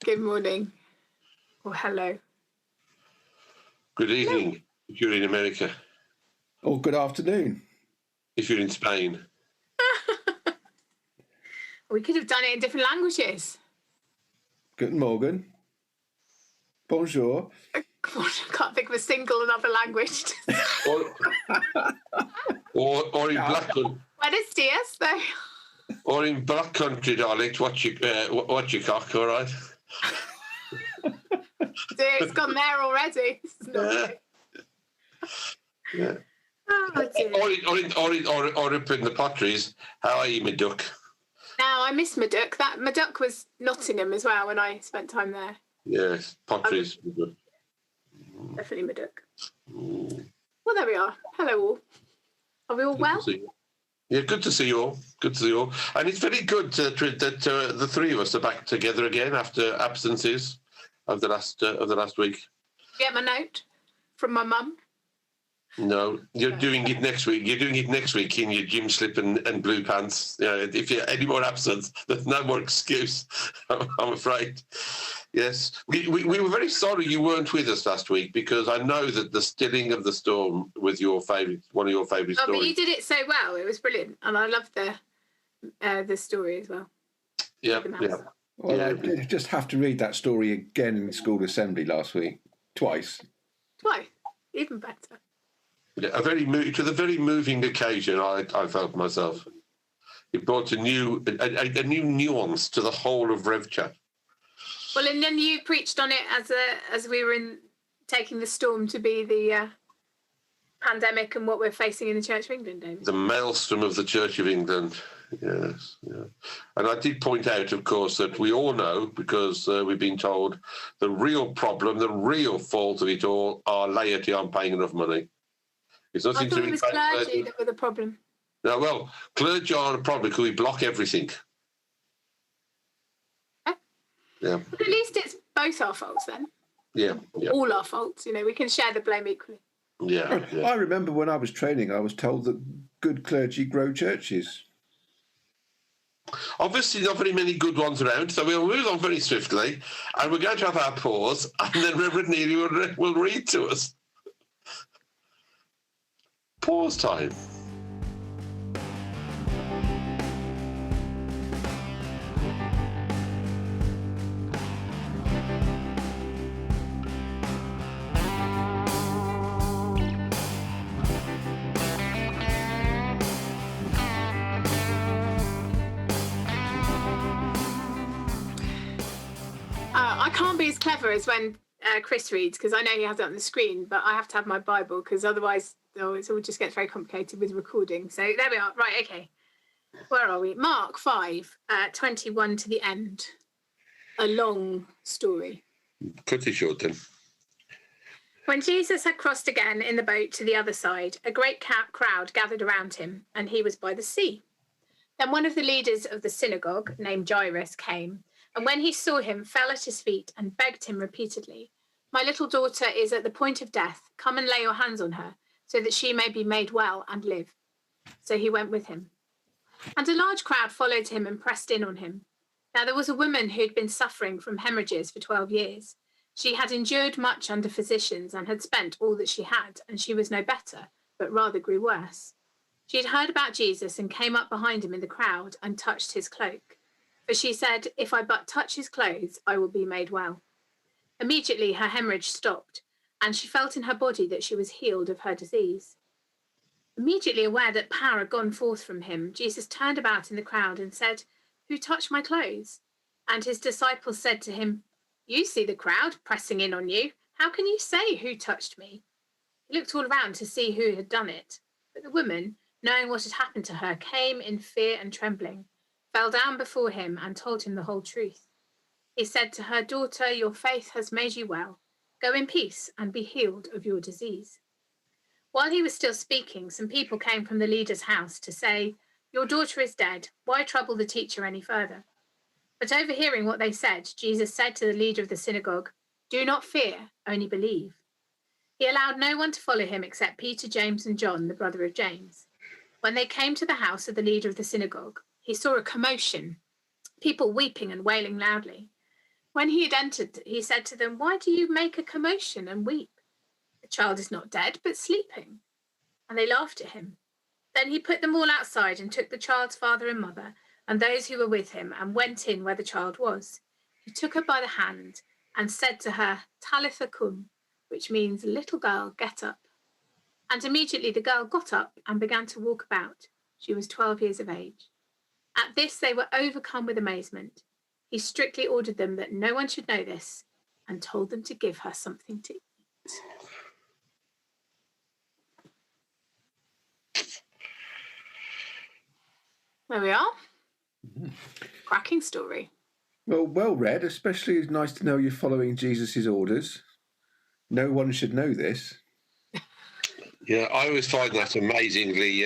Good morning. Or hello. Good evening, if you're in America. Or good afternoon. If you're in Spain. We could have done it in different languages. Guten Morgen. Bonjour. I can't think of a single another language. or in black country. Buenos dias, though. Or in black country dialect, what you cock, all right? It's gone there already. Yeah. Oh, dear. Or up in the potteries, how are you, my duck? Now, I miss my duck. My duck was Nottingham as well when I spent time there. Yes, potteries. Definitely my duck. Well, there we are. Hello, all. Are we all well? Yeah, good to see you all. Good to see you all. And it's very good that the three of us are back together again after absences of the last week. You get my note from my mum? No, you're doing it next week. You're doing it next week in your gym slip and blue pants. If you're any more absent, there's no more excuse, I'm afraid. Yes, we were very sorry you weren't with us last week because I know that the stilling of the storm was one of your favourite stories. Oh, but you did it so well. It was brilliant. And I loved the story as well. Yeah. Well, I did just have to read that story again in school assembly last week. Twice. Even better. Yeah, it was a very moving occasion. I felt myself. It brought a new nuance to the whole of Rev Chat. Well, and then you preached on it as we were taking the storm to be the pandemic and what we're facing in the Church of England, David. The maelstrom of the Church of England. Yes, yeah. And I did point out, of course, that we all know, because we've been told, the real problem, the real fault of it all, our laity aren't paying enough money. It's nothing I thought it was clergy that were the problem. No, well, clergy are a problem because we block everything. Yeah. But at least it's both our faults then. Yeah. All our faults. We can share the blame equally. Yeah. I remember when I was training, I was told that good clergy grow churches. Obviously, not very many good ones around, so we'll move on very swiftly, and we're going to have our pause, and then Reverend Neely will read to us. Pause time. I can't be as clever as when Chris reads, because I know he has it on the screen, but I have to have my Bible, because otherwise it all just gets very complicated with recording. So there we are. Right, okay. Where are we? Mark 5, 21 to the end. A long story. Cut it short then. When Jesus had crossed again in the boat to the other side, a great crowd gathered around him, and he was by the sea. Then one of the leaders of the synagogue, named Jairus, came, and when he saw him, fell at his feet and begged him repeatedly, "My little daughter is at the point of death. Come and lay your hands on her, so that she may be made well and live." So he went with him. And a large crowd followed him and pressed in on him. Now there was a woman who had been suffering from hemorrhages for 12 years. She had endured much under physicians and had spent all that she had, and she was no better, but rather grew worse. She had heard about Jesus and came up behind him in the crowd and touched his cloak. For she said, "If I but touch his clothes, I will be made well." Immediately her hemorrhage stopped, and she felt in her body that she was healed of her disease. Immediately aware that power had gone forth from him, Jesus turned about in the crowd and said, "Who touched my clothes?" And his disciples said to him, "You see the crowd pressing in on you. How can you say, 'Who touched me?'" He looked all around to see who had done it. But the woman, knowing what had happened to her, came in fear and trembling, fell down before him and told him the whole truth. He said to her, "Daughter, your faith has made you well. Go in peace and be healed of your disease." While he was still speaking, some people came from the leader's house to say, "Your daughter is dead. Why trouble the teacher any further?" But overhearing what they said, Jesus said to the leader of the synagogue, "Do not fear, only believe." He allowed no one to follow him except Peter, James, and John, the brother of James. When they came to the house of the leader of the synagogue, he saw a commotion, people weeping and wailing loudly. When he had entered, he said to them, "Why do you make a commotion and weep? The child is not dead, but sleeping." And they laughed at him. Then he put them all outside and took the child's father and mother and those who were with him and went in where the child was. He took her by the hand and said to her, "Talitha cum," which means, "Little girl, get up." And immediately the girl got up and began to walk about. She was 12 years of age. At this they were overcome with amazement. He strictly ordered them that no one should know this and told them to give her something to eat. There we are. Cracking story. Well read. Especially it's nice to know you're following Jesus' orders. No one should know this. Yeah, I always find that amazingly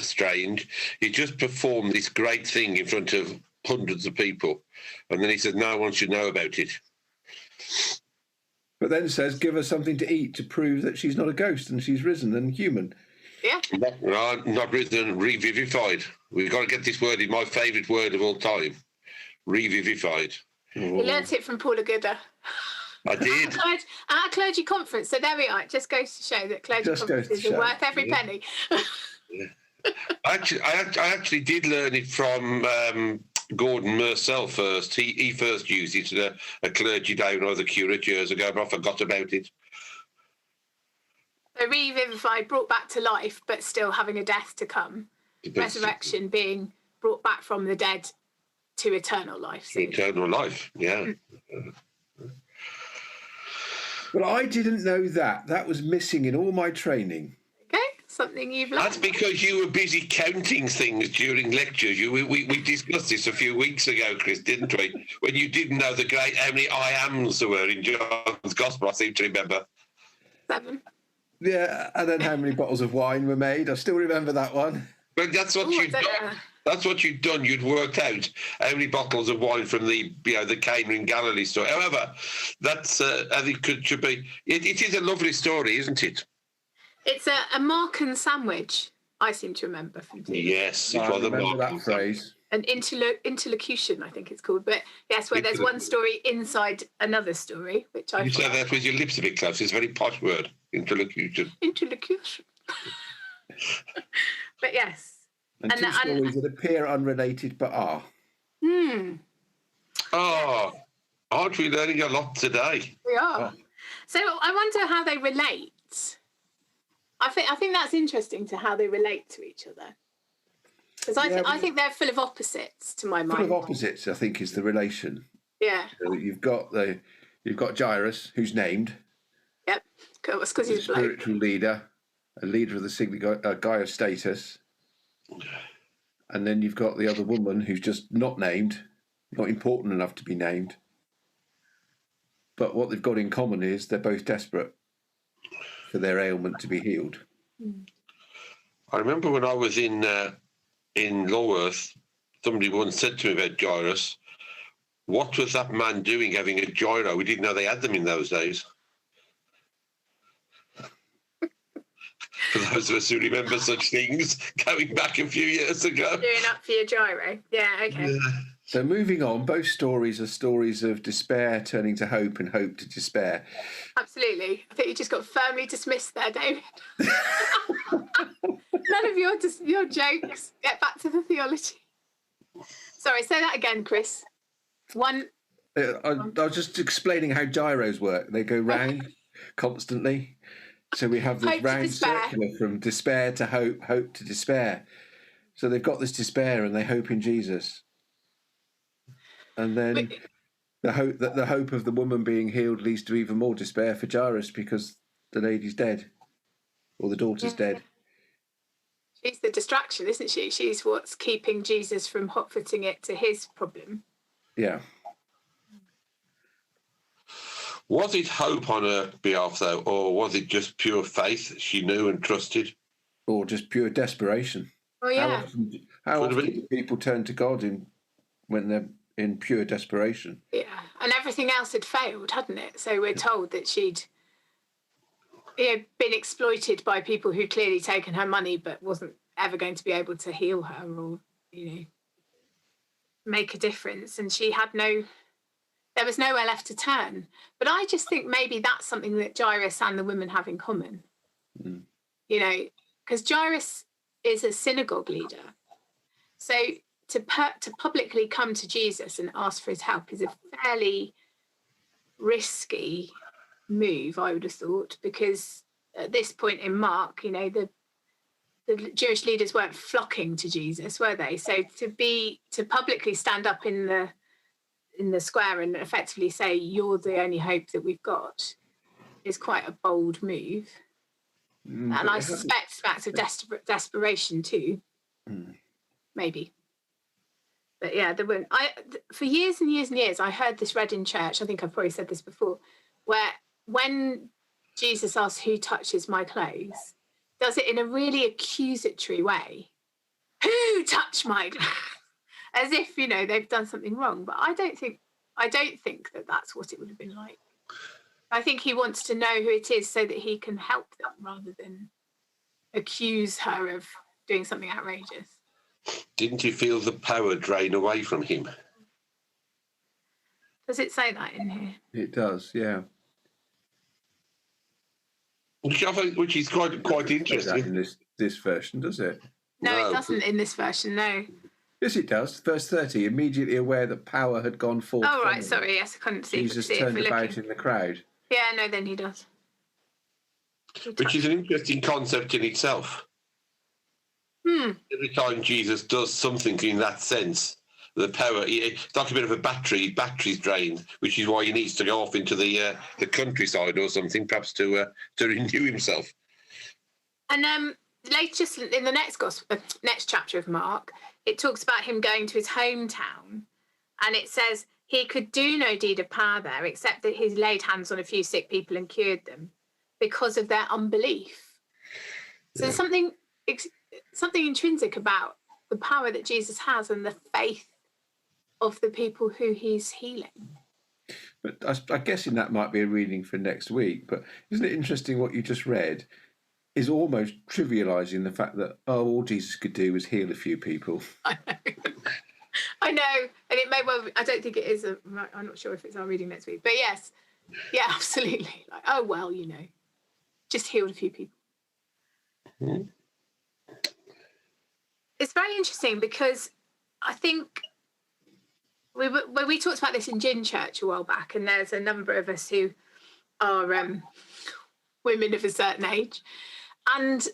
strange. He just performed this great thing in front of hundreds of people, and then he said no one should know about it. But then says, give her something to eat to prove that she's not a ghost and she's risen and human. Yeah. Not risen, revivified. We've got to get this word in, my favourite word of all time. Revivified. He learnt it from Paula Gooder. I did. At a clergy conference. So there we are. It just goes to show that clergy conferences are worth every penny. Yeah. I actually did learn it from Gordon Mersell first. He first used it at a clergy day when I was a curate years ago, but I forgot about it. So revivified, brought back to life, but still having a death to come. Resurrection being brought back from the dead to eternal life. So. Eternal life, yeah. Well, I didn't know that. That was missing in all my training. Okay, something you've learned. That's because you were busy counting things during lectures. We discussed this a few weeks ago, Chris, didn't we? When you didn't know how many I ams there were in John's Gospel, I seem to remember. 7. Yeah, and then how many bottles of wine were made. I still remember that one. But that's what you'd done. That's what you'd done. You'd worked out how many bottles of wine from the Cana in Galilee story. However, that's I think should be. It is a lovely story, isn't it? It's a Markan sandwich. I seem to remember from TV. Yes, it was a remember that phrase. An interlocution, I think it's called. But yes, where there's one story inside another story, which I. You said that with your lips a bit close. It's a very posh word. Interlocution. Interlocution. But yes. And two stories that appear unrelated but are. Oh, aren't we learning a lot today? We are. Oh. So I wonder how they relate. I think that's interesting to how they relate to each other. Because I think they're full of opposites to my mind. Full of opposites, I think, is the relation. Yeah. So you've got Jairus, who's named. Yep. It's because he's a spiritual leader, a leader of the guy of status. And then you've got the other woman who's just not named, not important enough to be named. But what they've got in common is they're both desperate for their ailment to be healed. I remember when I was in Lulworth, somebody once said to me about Jairus, what was that man doing having a gyro? We didn't know they had them in those days. For those of us who remember such things going back a few years ago. Doing up for your gyro. Yeah, okay. Yeah. So moving on, both stories are stories of despair turning to hope and hope to despair. Absolutely. I think you just got firmly dismissed there, David. None of your jokes. Get back to the theology. Sorry, say that again, Chris. I was just explaining how gyros work. They go round constantly. So we have this round circular from despair to hope, hope to despair. So they've got this despair and they hope in Jesus. And then the hope of the woman being healed leads to even more despair for Jairus because the lady's dead or the daughter's dead. She's the distraction, isn't she? She's what's keeping Jesus from hot-footing it to his problem. Yeah. Was it hope on her behalf, though, or was it just pure faith she knew and trusted? Or just pure desperation? Oh, yeah. How often do people turn to God when they're in pure desperation? Yeah, and everything else had failed, hadn't it? So we're told that she'd been exploited by people who'd clearly taken her money but wasn't ever going to be able to heal her or, make a difference. And she had no there was nowhere left to turn. But I just think maybe that's something that Jairus and the women have in common. You know, because Jairus is a synagogue leader. So to publicly come to Jesus and ask for his help is a fairly risky move, I would have thought, because at this point in Mark, you know, the Jewish leaders weren't flocking to Jesus, were they? So to publicly stand up in the square and effectively say you're the only hope that we've got is quite a bold move. And I suspect acts of desperation too, maybe. But yeah, for years and years and years, I heard this read in church. I think I've probably said this before, where when Jesus asks who touches my clothes, does it in a really accusatory way. Who touched my clothes? As if, you know, they've done something wrong. But I don't think that that's what it would have been like. I think he wants to know who it is so that he can help them rather than accuse her of doing something outrageous. Didn't you feel the power drain away from him? Does it say that in here? It does, yeah. Which is quite interesting. In this version, does it? No, it doesn't in this version, no. Yes, it does. Verse 30, immediately aware that power had gone forth. Oh, right, sorry, yes, I couldn't see. Jesus turned about in the crowd. Yeah, no, then he does. Which is an interesting concept in itself. Every time Jesus does something in that sense, the power, it's like a bit of a battery's drained, which is why he needs to go off into the countryside or something, perhaps to renew himself. And later, just in the next chapter of Mark, it talks about him going to his hometown, and it says he could do no deed of power there, except that he laid hands on a few sick people and cured them because of their unbelief. So there's something intrinsic about the power that Jesus has and the faith of the people who he's healing. But I'm guessing that might be a reading for next week. But isn't it interesting what you just read is almost trivialising the fact that, all Jesus could do was heal a few people. I know. And it may well be, I don't think it is. I'm not sure if it's our reading next week. But yes, yeah, absolutely. Like, oh, well, you know, just healed a few people. Mm-hmm. It's very interesting because I think we talked about this in Gin Church a while back, and there's a number of us who are women of a certain age, and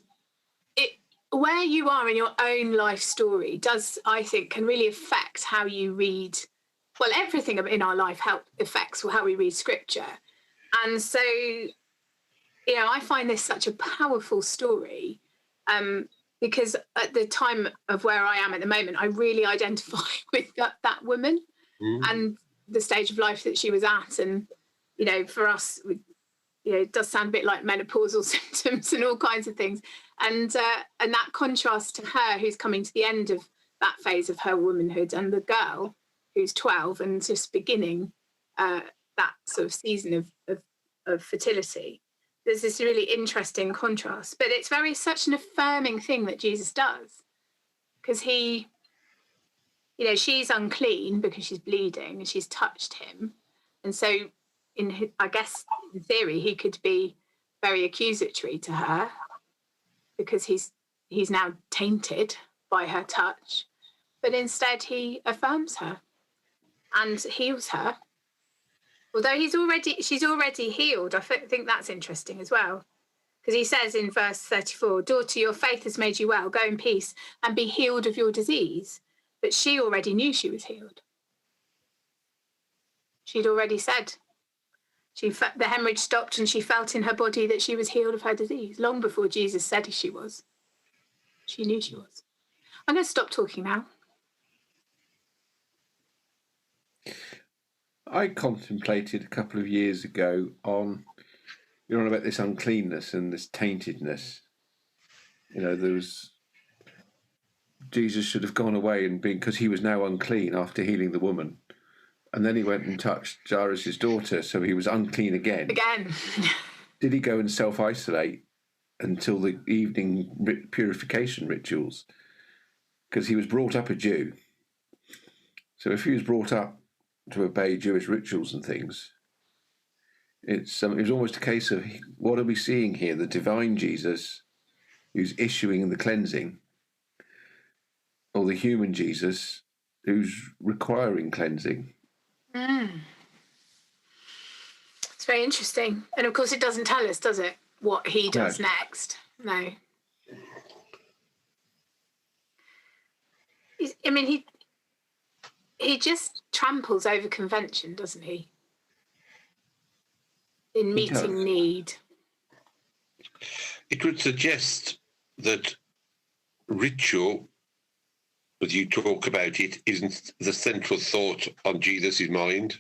where you are in your own life story does, I think, can really affect how you read. Well, everything in our life affects how we read scripture, and so I find this such a powerful story. Because at the time of where I am at the moment, I really identify with that woman and the stage of life that she was at. And, for us, it does sound a bit like menopausal symptoms and all kinds of things. And that contrast to her who's coming to the end of that phase of her womanhood and the girl who's 12 and just beginning that sort of season of fertility. There's this really interesting contrast, but it's such an affirming thing that Jesus does, because he, she's unclean because she's bleeding and she's touched him. And so I guess in theory, he could be very accusatory to her because he's now tainted by her touch, but instead he affirms her and heals her. Although she's already healed, I think that's interesting as well. Because he says in verse 34, "Daughter, your faith has made you well. Go in peace and be healed of your disease." But she already knew she was healed. She'd already said. The hemorrhage stopped and she felt in her body that she was healed of her disease long before Jesus said she was. She knew she was. I'm going to stop talking now. I contemplated a couple of years ago on about this uncleanness and this taintedness. Jesus should have gone away and been, because he was now unclean after healing the woman. And then he went and touched Jairus' daughter, so he was unclean again. Did he go and self-isolate until the evening purification rituals? Because he was brought up a Jew. So if he was brought up to obey Jewish rituals and things. It was almost a case of, what are we seeing here? The divine Jesus who's issuing the cleansing, or the human Jesus who's requiring cleansing. It's very interesting. And of course it doesn't tell us, does it, what he does next? No. I mean, he just tramples over convention, doesn't he? In meeting need. It would suggest that ritual, as you talk about it, isn't the central thought on Jesus' mind,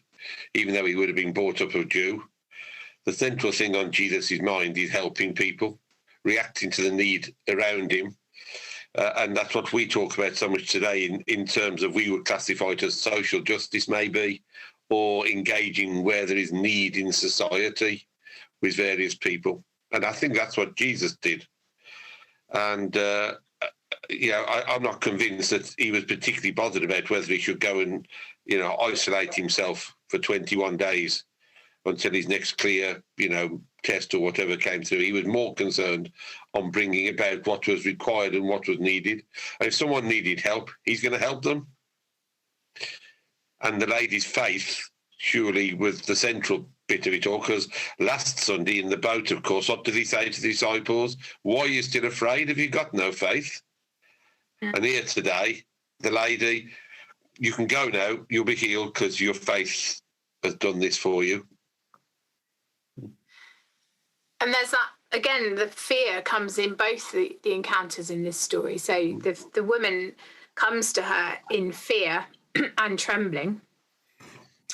even though he would have been brought up a Jew. The central thing on Jesus' mind is helping people, reacting to the need around him. And that's what we talk about so much today in terms of, we would classify it as social justice maybe, or engaging where there is need in society with various people. And I think that's what Jesus did. And, I'm not convinced that he was particularly bothered about whether he should go and, isolate himself for 21 days until his next clear, test or whatever came through. He was more concerned on bringing about what was required and what was needed. And if someone needed help, he's going to help them. And the lady's faith surely was the central bit of it all, because last Sunday in the boat, of course, what did he say to the disciples? Why are you still afraid? Have you got no faith? And here today, the lady, you can go now, you'll be healed because your faith has done this for you. And there's that, again, the fear comes in both the encounters in this story. So the woman comes to her in fear and trembling.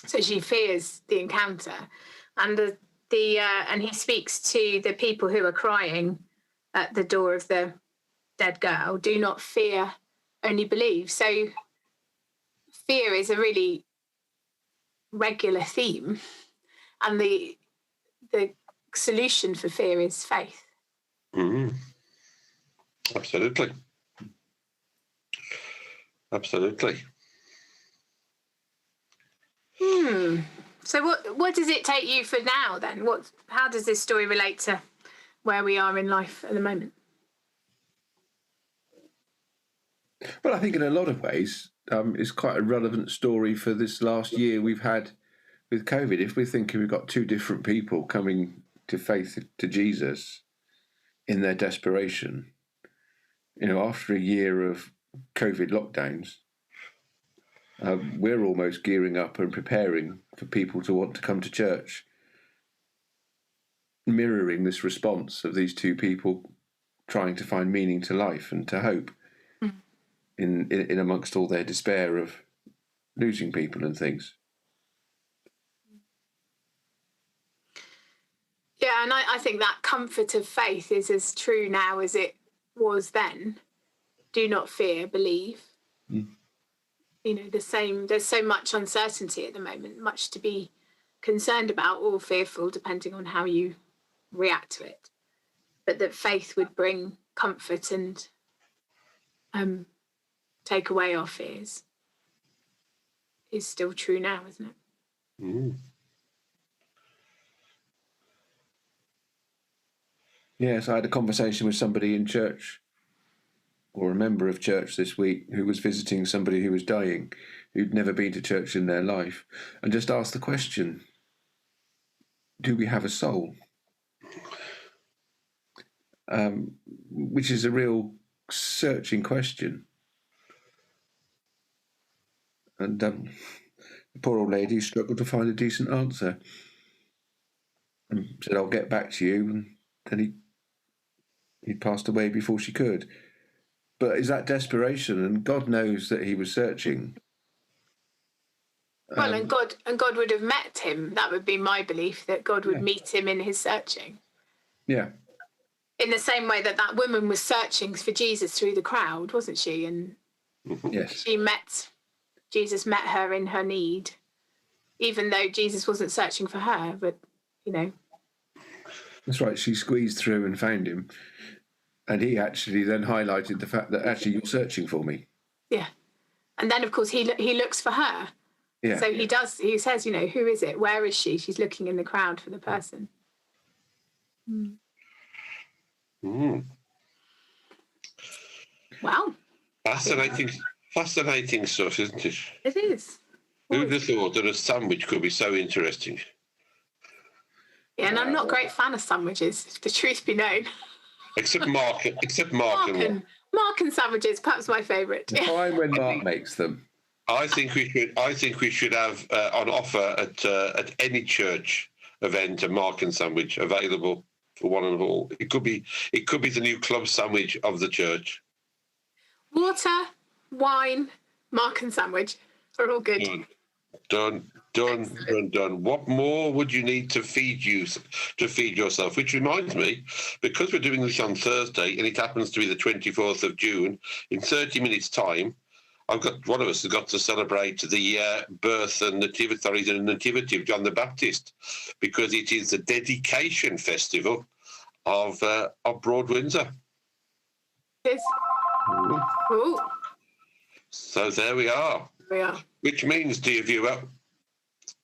So she fears the encounter. And and he speaks to the people who are crying at the door of the dead girl, do not fear, only believe. So fear is a really regular theme. And the solution for fear is faith. Absolutely. So what does it take you for now then? How does this story relate to where we are in life at the moment? Well, I think in a lot of ways, it's quite a relevant story for this last year we've had with COVID. If we're thinking we've got two different people coming to faith to Jesus in their desperation, after a year of COVID lockdowns, we're almost gearing up and preparing for people to want to come to church, mirroring this response of these two people trying to find meaning to life and to hope in amongst all their despair of losing people and things. Yeah, and I think that comfort of faith is as true now as it was then. Do not fear, believe. The same. There's so much uncertainty at the moment, much to be concerned about or fearful, depending on how you react to it. But that faith would bring comfort and take away our fears is still true now, isn't it? Yes, I had a conversation with somebody in church, or a member of church this week, who was visiting somebody who was dying, who'd never been to church in their life, and just asked the question, do we have a soul? Which is a real searching question. And the poor old lady struggled to find a decent answer. And said, I'll get back to you. And then he passed away before she could. But is that desperation? And God knows that he was searching. Well, and God would have met him. That would be my belief, that God would meet him in his searching. Yeah. In the same way that woman was searching for Jesus through the crowd, wasn't she? And yes, Jesus met her in her need, even though Jesus wasn't searching for her, but, That's right. She squeezed through and found him. And he actually then highlighted the fact that actually you're searching for me. Yeah. And then, of course, he looks for her. Yeah. So he says, you know, who is it? Where is she? She's looking in the crowd for the person. Wow. Fascinating stuff, isn't it? It is. Who'd have thought that a sandwich could be so interesting? Yeah, and I'm not a great fan of sandwiches, if the truth be known. Except Mark and sandwiches, perhaps my favourite. Fine when Mark makes them. I think we should have on offer at any church event a Mark and sandwich available for one and all. It could be the new club sandwich of the church. Water, wine, Mark and sandwich are all good. Done. What more would you need to feed yourself? Which reminds me, because we're doing this on Thursday and it happens to be the 24th of June, in 30 minutes' time, one of us has got to celebrate the birth and nativity of John the Baptist, because it is the dedication festival of Broad Windsor. It is. Ooh. So there we are. We are. Which means, dear viewer,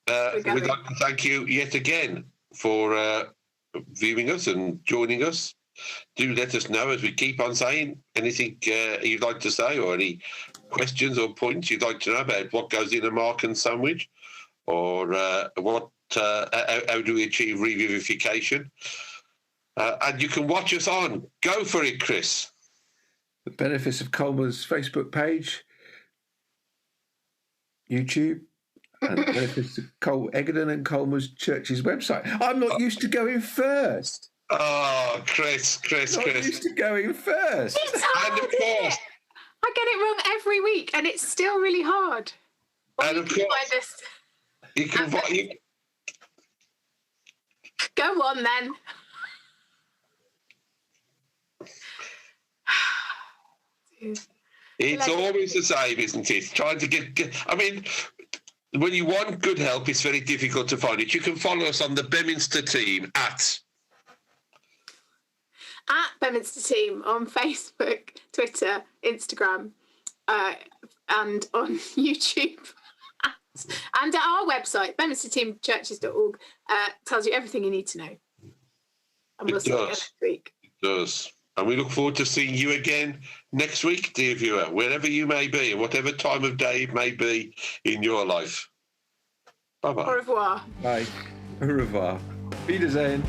we'd like to thank you yet again for viewing us and joining us. Do let us know, as we keep on saying, anything you'd like to say, or any questions or points you'd like to know about what goes in a Mark and sandwich, or how do we achieve revivification. And you can watch us on, go for it, Chris, the Benefice of Colmers Facebook page, YouTube, and Benefice of Eggardon and Colmers Church's website. I'm not used to going first. Oh, Chris. Not used to going first. It's hard, And of course, I get it wrong every week, and it's still really hard. Well, and of course, you can go on then. It's always the same, isn't it? Trying to get. I mean, when you want good help, it's very difficult to find it. You can follow us on the Beaminster Team at Beaminster Team on Facebook, Twitter, Instagram, and on YouTube. And at our website, beaminsterteamchurches.org, tells you everything you need to know. And we'll see you next week. It does. And we look forward to seeing you again next week, dear viewer, wherever you may be and whatever time of day it may be in your life. Bye-bye. Au revoir. Bye. Au revoir. Wiedersehen.